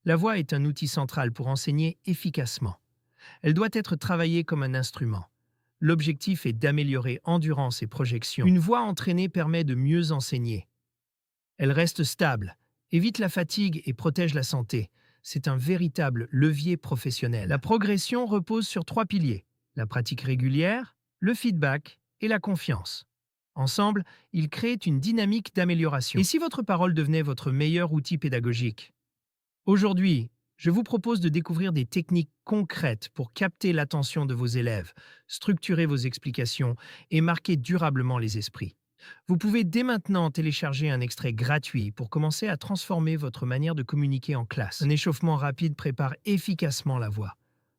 La voix est un outil central pour enseigner efficacement. Elle doit être travaillée comme un instrument. L'objectif est d'améliorer endurance et projection. Une voix entraînée permet de mieux enseigner. Elle reste stable, évite la fatigue et protège la santé. C'est un véritable levier professionnel. La progression repose sur 3 piliers: la pratique régulière, le feedback et la confiance. Ensemble, ils créent une dynamique d'amélioration. Et si votre parole devenait votre meilleur outil pédagogique? Aujourd'hui, je vous propose de découvrir des techniques concrètes pour capter l'attention de vos élèves, structurer vos explications et marquer durablement les esprits. Vous pouvez dès maintenant télécharger un extrait gratuit pour commencer à transformer votre manière de communiquer en classe. Un échauffement rapide prépare efficacement la voix.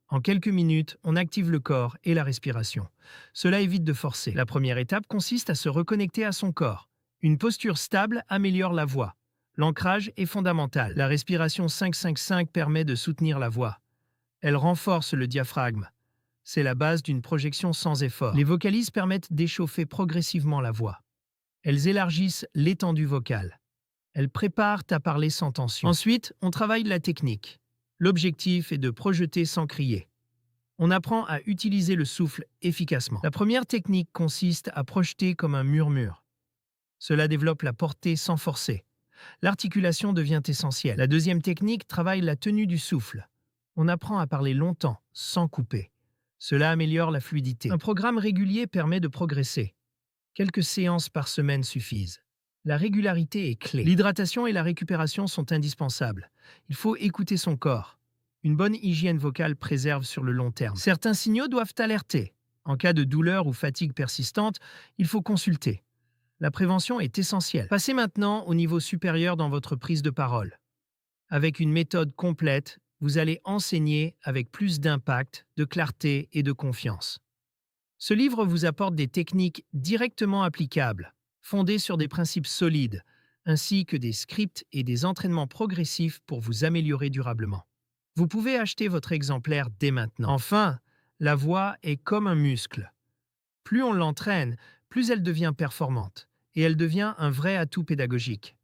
En quelques minutes, on active le corps et la respiration. Cela évite de forcer. La première étape consiste à se reconnecter à son corps. Une posture stable améliore la voix. L'ancrage est fondamental. La respiration 5-5-5 permet de soutenir la voix. Elle renforce le diaphragme. C'est la base d'une projection sans effort. Les vocalises permettent d'échauffer progressivement la voix. Elles élargissent l'étendue vocale. Elles préparent à parler sans tension. Ensuite, on travaille la technique. L'objectif est de projeter sans crier. On apprend à utiliser le souffle efficacement. La première technique consiste à projeter comme un murmure. Cela développe la portée sans forcer. L'articulation devient essentielle. La deuxième technique travaille la tenue du souffle. On apprend à parler longtemps, sans couper. Cela améliore la fluidité. Un programme régulier permet de progresser. Quelques séances par semaine suffisent. La régularité est clé. L'hydratation et la récupération sont indispensables. Il faut écouter son corps. Une bonne hygiène vocale préserve sur le long terme. Certains signaux doivent alerter. En cas de douleur ou fatigue persistante, il faut consulter. La prévention est essentielle. Passez maintenant au niveau supérieur dans votre prise de parole. Avec une méthode complète, vous allez enseigner avec plus d'impact, de clarté et de confiance. Ce livre vous apporte des techniques directement applicables, fondées sur des principes solides, ainsi que des scripts et des entraînements progressifs pour vous améliorer durablement. Vous pouvez acheter votre exemplaire dès maintenant. Enfin, la voix est comme un muscle. Plus on l'entraîne, plus elle devient performante, et elle devient un vrai atout pédagogique.